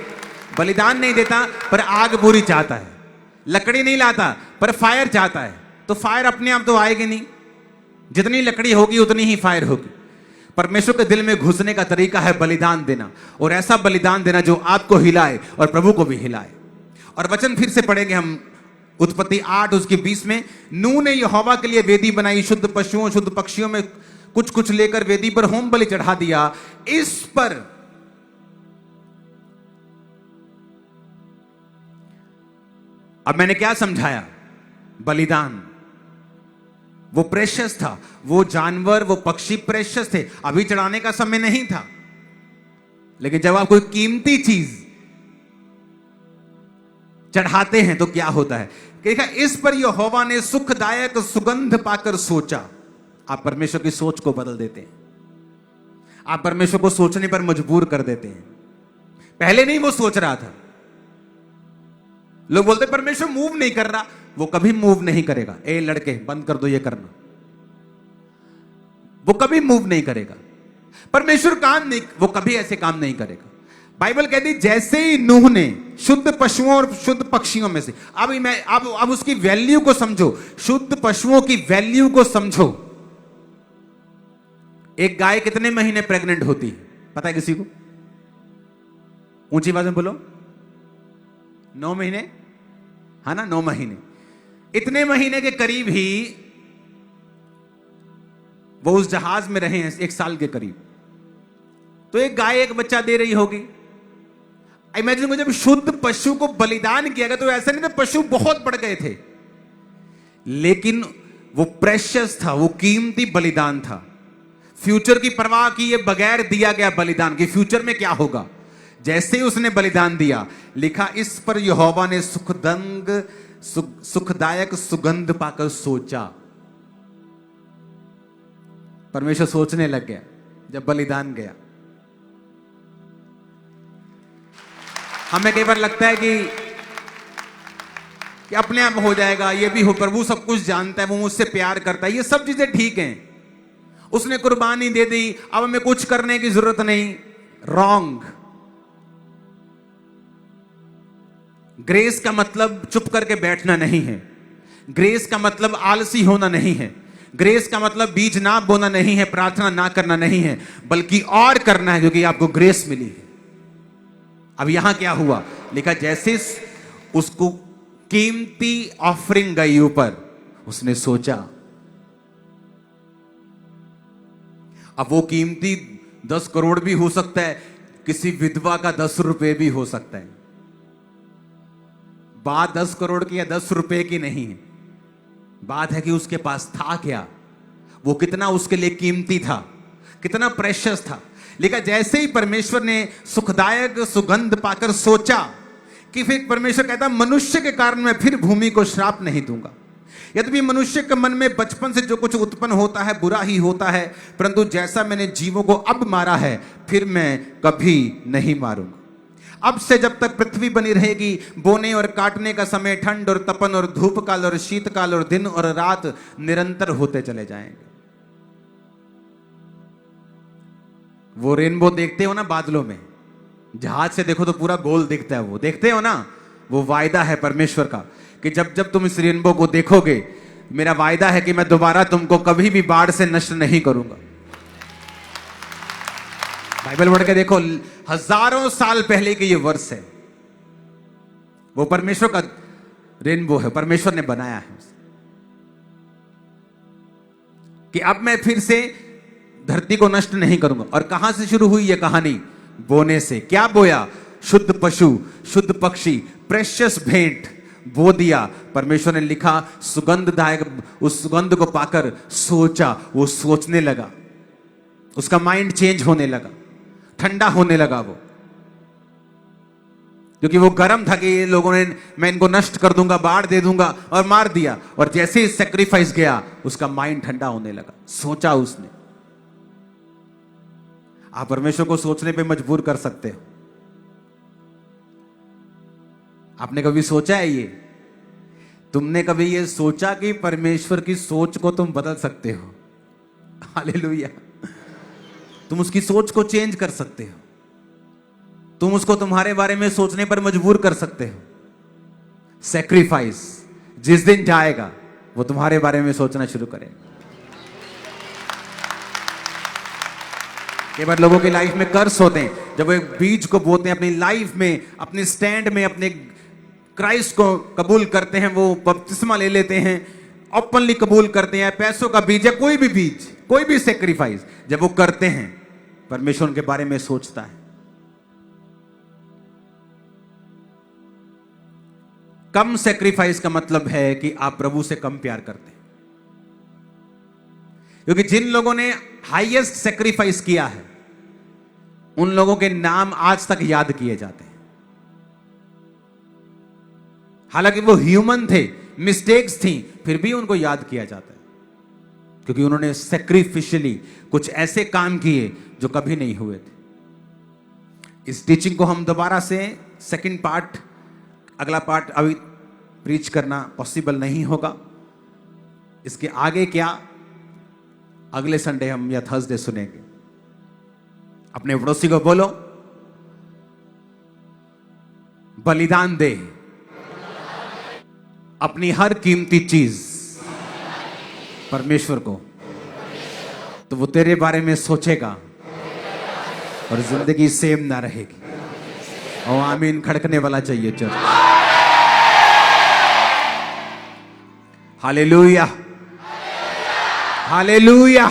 बलिदान नहीं देता पर आग पूरी चाहता है, लकड़ी नहीं लाता पर फायर चाहता है। तो फायर अपने आप तो आएगी नहीं, जितनी लकड़ी होगी उतनी ही फायर होगी। परमेश्वर के दिल में घुसने का तरीका है बलिदान देना, और ऐसा बलिदान देना जो आपको हिलाए और प्रभु को भी हिलाए। और वचन फिर से पढ़ेंगे हम, उत्पत्ति 8 उसके 20 में। नूह ने यहोवा के लिए वेदी बनाई, शुद्ध पशुओं शुद्ध पक्षियों में कुछ कुछ लेकर वेदी पर होम बलि चढ़ा दिया। इस पर अब मैंने क्या समझाया? बलिदान वो प्रेशियस था, वो जानवर, वो पक्षी प्रेशियस थे। अभी चढ़ाने का समय नहीं था, लेकिन जब आप कोई कीमती चीज चढ़ाते हैं तो क्या होता है? देखा, इस पर यहोवा ने सुखदायक सुगंध पाकर सोचा। आप परमेश्वर की सोच को बदल देते हैं, आप परमेश्वर को सोचने पर मजबूर कर देते हैं। पहले नहीं वो सोच रहा था। लोग बोलते परमेश्वर मूव नहीं कर रहा, वो कभी मूव नहीं करेगा। ए लड़के बंद कर दो ये करना, वो कभी मूव नहीं करेगा। परमेश्वर काम नहीं, वो कभी ऐसे काम नहीं करेगा। बाइबल कहती जैसे ही नूह ने शुद्ध पशुओं और शुद्ध पक्षियों में से, अब उसकी वैल्यू को समझो, शुद्ध पशुओं की वैल्यू को समझो। एक गाय कितने महीने प्रेग्नेंट होती है पता है किसी को? ऊंची आवाज में बोलो। 9 महीने, है ना? 9 महीने। इतने महीने के करीब ही वो उस जहाज में रहे हैं, 1 साल के करीब। तो एक गाय एक बच्चा दे रही होगी। इमेजिन को जब शुद्ध पशु को बलिदान किया गया तो ऐसा नहीं था पशु बहुत बढ़ गए थे, लेकिन वो प्रेशियस था, वो कीमती बलिदान था। फ्यूचर की परवाह किए बगैर दिया गया बलिदान कि फ्यूचर में क्या होगा। जैसे ही उसने बलिदान दिया, लिखा इस पर यहोवा ने सुखदायक सुगंध पाकर सोचा। परमेश्वर सोचने लग गया जब बलिदान गया। हमें कई बार लगता है कि अपने आप हो जाएगा, ये भी हो, प्रभु सब कुछ जानता है, वो मुझसे प्यार करता है, ये सब चीजें ठीक हैं, उसने कुर्बानी दे दी, अब हमें कुछ करने की जरूरत नहीं। रॉन्ग। ग्रेस का मतलब चुप करके बैठना नहीं है। ग्रेस का मतलब आलसी होना नहीं है, ग्रेस का मतलब बीज ना बोना नहीं है, प्रार्थना ना करना नहीं है, बल्कि और करना है क्योंकि आपको ग्रेस मिली है। अब यहां क्या हुआ, लिखा जैसे उसको कीमती ऑफरिंग गई ऊपर, उसने सोचा। अब वो कीमती 10 करोड़ भी हो सकता है, किसी विधवा का 10 रुपए भी हो सकता है। बात 10 करोड़ की या 10 रुपए की नहीं है, बात है कि उसके पास था क्या, वो कितना उसके लिए कीमती था, कितना प्रेशियस था। लेकिन जैसे ही परमेश्वर ने सुखदायक सुगंध पाकर सोचा कि फिर परमेश्वर कहता मनुष्य के कारण मैं फिर भूमि को श्राप नहीं दूंगा। यद्यपि मनुष्य के मन में बचपन से जो कुछ उत्पन्न होता है बुरा ही होता है, परंतु जैसा मैंने जीवों को अब मारा है फिर मैं कभी नहीं मारूंगा। अब से जब तक पृथ्वी बनी रहेगी, बोने और काटने का समय, ठंड और तपन और धूप काल और शीतकाल और दिन और रात निरंतर होते चले जाएंगे। वो रेनबो देखते हो ना बादलों में, जहाज से देखो तो पूरा गोल दिखता है, वो देखते हो ना, वो वायदा है परमेश्वर का कि जब जब तुम इस रेनबो को देखोगे, मेरा वायदा है कि मैं दोबारा तुमको कभी भी बाढ़ से नष्ट नहीं करूंगा। बाइबल पढ़ के देखो, हजारों साल पहले के ये वर्ष है, वो परमेश्वर का रेनबो है, परमेश्वर ने बनाया है कि अब मैं फिर से धरती को नष्ट नहीं करूंगा। और कहां से शुरू हुई यह कहानी, बोने से। क्या बोया, शुद्ध पशु, शुद्ध पक्षी, प्रेशियस भेंट बो दिया। परमेश्वर ने लिखा सुगंधदायक, उस सुगंध को पाकर सोचा, वो सोचने लगा, उसका माइंड चेंज होने लगा, ठंडा होने लगा वो, क्योंकि वो गर्म था कि ये लोगों ने, मैं इनको नष्ट कर दूंगा, बाढ़ दे दूंगा, और मार दिया। और जैसे ही सैक्रिफाइस गया, उसका माइंड ठंडा होने लगा, सोचा उसने। आप परमेश्वर को सोचने पे मजबूर कर सकते हो। आपने कभी सोचा है ये, तुमने कभी ये सोचा कि परमेश्वर की सोच को तुम बदल सकते हो? हालेलुया। तुम उसकी सोच को चेंज कर सकते हो, तुम उसको तुम्हारे बारे में सोचने पर मजबूर कर सकते हो। सैक्रिफाइस जिस दिन जाएगा, वो तुम्हारे बारे में सोचना शुरू करेगा। कई बार लोगों की लाइफ में कर्स होते हैं, जब वो एक बीज को बोते हैं अपनी लाइफ में, अपने स्टैंड में, अपने क्राइस्ट को कबूल करते हैं, वो बपतिस्मा ले लेते हैं, ओपनली कबूल करते हैं, पैसों का बीज है, कोई भी बीज, कोई भी सैक्रिफाइस जब वो करते हैं, परमेश्वर उनके बारे में सोचता है। कम सैक्रिफाइस का मतलब है कि आप प्रभु से कम प्यार करते हैं, क्योंकि जिन लोगों ने हाईएस्ट सैक्रिफाइस किया है, उन लोगों के नाम आज तक याद किए जाते हैं। हालांकि वो ह्यूमन थे, मिस्टेक्स थी, फिर भी उनको याद किया जाता है, क्योंकि उन्होंने सैक्रिफिशियली कुछ ऐसे काम किए जो कभी नहीं हुए थे। इस टीचिंग को हम दोबारा से सेकंड पार्ट, अगला पार्ट अभी प्रीच करना पॉसिबल नहीं होगा। इसके आगे क्या, अगले संडे हम या थर्सडे सुनेंगे। अपने पड़ोसी को बोलो, बलिदान दे अपनी हर कीमती चीज परमेश्वर को, तो वो तेरे बारे में सोचेगा और जिंदगी सेम ना रहेगी। और आमीन खड़कने वाला चाहिए चर्च। Hallelujah, hallelujah.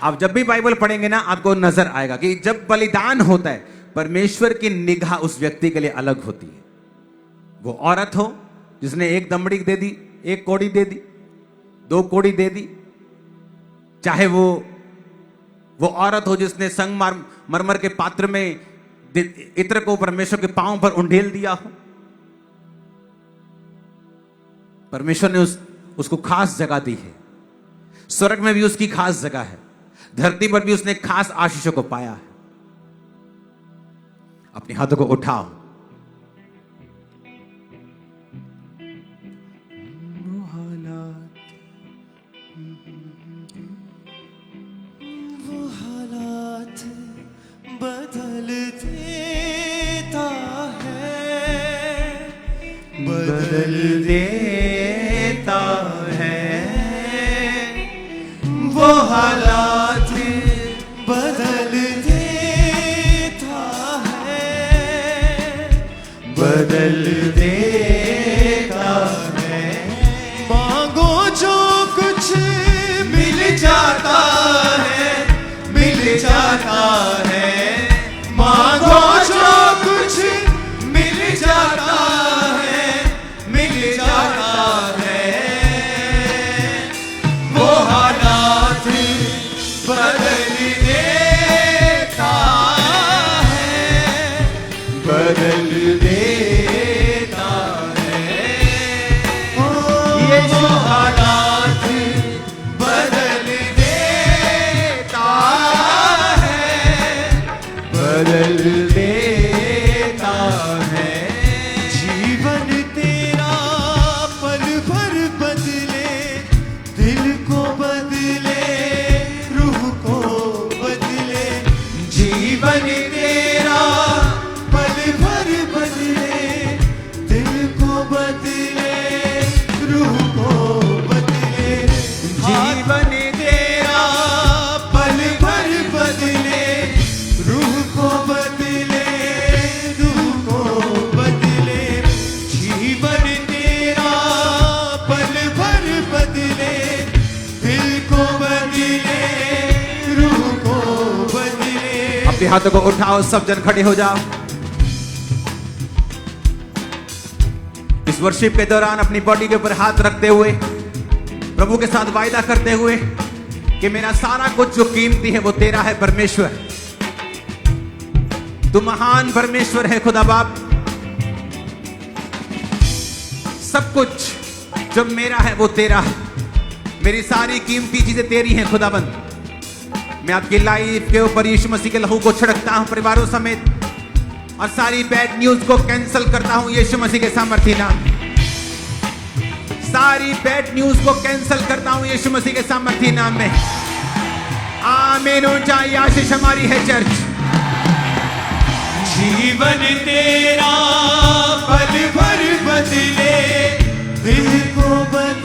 आप जब भी बाइबल पढ़ेंगे ना, आपको नजर आएगा कि जब बलिदान होता है, परमेश्वर की निगाह उस व्यक्ति के लिए अलग होती है। वो औरत हो जिसने एक दमड़ी दे दी, एक कोड़ी दे दी, 2 कोड़ी दे दी, चाहे वो औरत हो जिसने संगमरमर के पात्र में इत्र को परमेश्वर के पांव पर उंडेल दिया हो, परमेश्वर ने उसको खास जगह दी है। स्वर्ग में भी उसकी खास जगह है, धरती पर भी उसने खास आशीषों को पाया है। अपने हाथों को उठाओ। वो हालात बदल देता है, बदल देता है, वो हालात बदल देता है, बदल देता है। मांगो जो कुछ मिल जाता है, मिल जाता है। मांगो जो कुछ मिल जाता है, मिल जाता है। वो हालात बदल देता है, बदल देता है। ये जो हालात बदल देता है, बदल देता है। जीवन तेरा पल भर बदले, दिल को बदले, रूह को बदले। जीवन तेरा पल भर बदले, दिल को बदले, रूह को बदले। जीवन तेरा पल भर बदले, रूह को बदले, रूह को बदले। जीवन तेरा पल भर बदले, दिल को बदले, रूह को बदले। अपने हाथों को उठाओ, सब जन खड़े हो जाओ। इस वर्शिप के दौरान अपनी बॉडी के ऊपर हाथ रखते हुए प्रभु के साथ वायदा करते हुए कि मेरा सारा कुछ जो कीमती है वो तेरा है परमेश्वर। तू महान परमेश्वर है खुदा बाप। सब कुछ जो मेरा है वो तेरा है। मेरी सारी कीमती चीजें तेरी हैं खुदाबंद। मैं आपकी लाइफ के ऊपर यीशु मसीह के लहू को छिड़कता हूं परिवारों समेत, और सारी बैड न्यूज को कैंसिल करता हूं यीशु मसीह के सामर्थी नाम। सारी बैड न्यूज को कैंसिल करता हूं यीशु मसीह के सामर्थी नाम में। आमीन। ऊंचाई आशीष हमारी है चर्च। जीवन तेरा पल भर बदले, दिल को बदले,